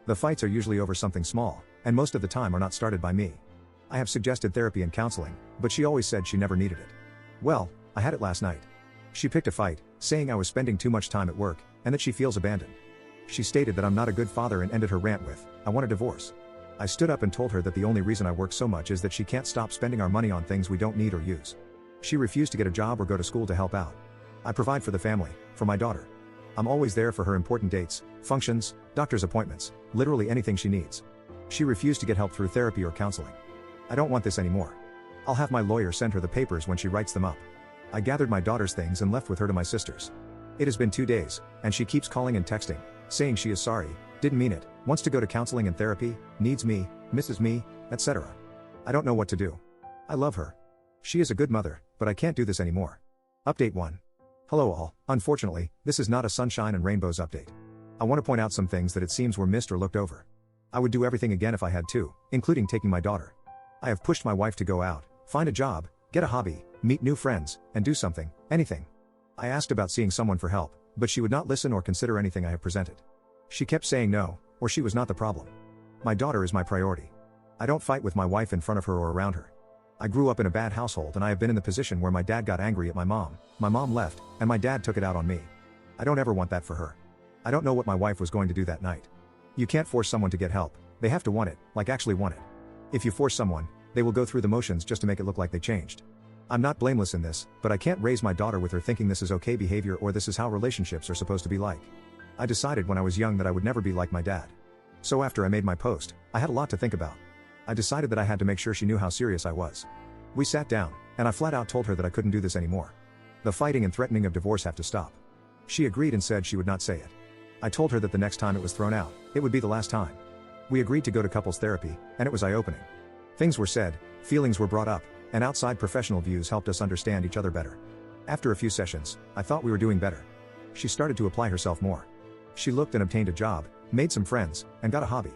The fights are usually over something small, and most of the time are not started by me. I have suggested therapy and counseling, but she always said she never needed it. Well, I had it last night. She picked a fight, saying I was spending too much time at work, and that she feels abandoned. She stated that I'm not a good father and ended her rant with, "I want a divorce." I stood up and told her that the only reason I work so much is that she can't stop spending our money on things we don't need or use. She refused to get a job or go to school to help out. I provide for the family, for my daughter. I'm always there for her important dates, functions, doctor's appointments, literally anything she needs. She refused to get help through therapy or counseling. I don't want this anymore. I'll have my lawyer send her the papers when she writes them up. I gathered my daughter's things and left with her to my sister's. It has been 2 days, and she keeps calling and texting, saying she is sorry, didn't mean it, wants to go to counseling and therapy, needs me, misses me, etc. I don't know what to do. I love her. She is a good mother, but I can't do this anymore. Update 1. Hello all, unfortunately, this is not a sunshine and rainbows update. I want to point out some things that it seems were missed or looked over. I would do everything again if I had to, including taking my daughter. I have pushed my wife to go out, find a job, get a hobby, meet new friends, and do something, anything. I asked about seeing someone for help, but she would not listen or consider anything I have presented. She kept saying no, or she was not the problem. My daughter is my priority. I don't fight with my wife in front of her or around her. I grew up in a bad household and I have been in the position where my dad got angry at my mom left, and my dad took it out on me. I don't ever want that for her. I don't know what my wife was going to do that night. You can't force someone to get help, they have to want it, like actually want it. If you force someone, they will go through the motions just to make it look like they changed. I'm not blameless in this, but I can't raise my daughter with her thinking this is okay behavior or this is how relationships are supposed to be like. I decided when I was young that I would never be like my dad. So after I made my post, I had a lot to think about. I decided that I had to make sure she knew how serious I was. We sat down, and I flat out told her that I couldn't do this anymore. The fighting and threatening of divorce have to stop. She agreed and said she would not say it. I told her that the next time it was thrown out, it would be the last time. We agreed to go to couples therapy, and it was eye-opening. Things were said, feelings were brought up, and outside professional views helped us understand each other better. After a few sessions, I thought we were doing better. She started to apply herself more. She looked and obtained a job, made some friends, and got a hobby.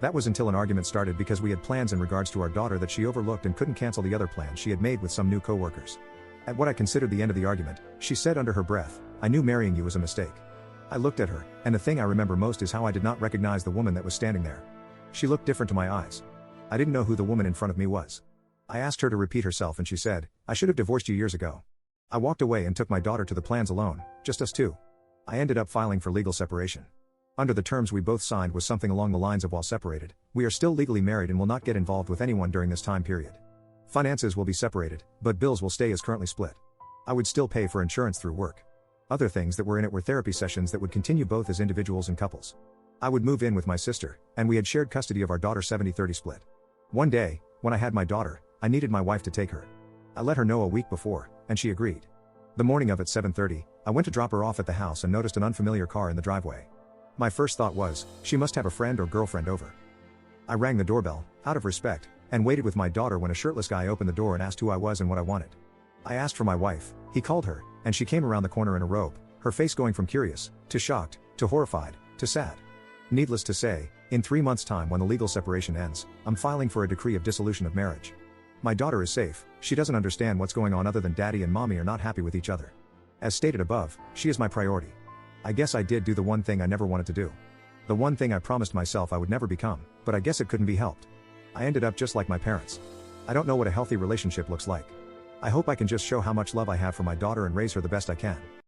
That was until an argument started because we had plans in regards to our daughter that she overlooked and couldn't cancel the other plans she had made with some new co-workers. At what I considered the end of the argument, she said under her breath, "I knew marrying you was a mistake." I looked at her, and the thing I remember most is how I did not recognize the woman that was standing there. She looked different to my eyes. I didn't know who the woman in front of me was. I asked her to repeat herself and she said, "I should have divorced you years ago." I walked away and took my daughter to the plans alone, just us two. I ended up filing for legal separation. Under the terms we both signed was something along the lines of while separated, we are still legally married and will not get involved with anyone during this time period. Finances will be separated, but bills will stay as currently split. I would still pay for insurance through work. Other things that were in it were therapy sessions that would continue both as individuals and couples. I would move in with my sister, and we had shared custody of our daughter 70-30 split. One day, when I had my daughter, I needed my wife to take her. I let her know a week before, and she agreed. The morning of at 7:30, I went to drop her off at the house and noticed an unfamiliar car in the driveway. My first thought was, she must have a friend or girlfriend over. I rang the doorbell, out of respect, and waited with my daughter when a shirtless guy opened the door and asked who I was and what I wanted. I asked for my wife, he called her, and she came around the corner in a robe, her face going from curious, to shocked, to horrified, to sad. Needless to say, in 3 months' time when the legal separation ends, I'm filing for a decree of dissolution of marriage. My daughter is safe, she doesn't understand what's going on other than daddy and mommy are not happy with each other. As stated above, she is my priority. I guess I did do the one thing I never wanted to do. The one thing I promised myself I would never become, but I guess it couldn't be helped. I ended up just like my parents. I don't know what a healthy relationship looks like. I hope I can just show how much love I have for my daughter and raise her the best I can.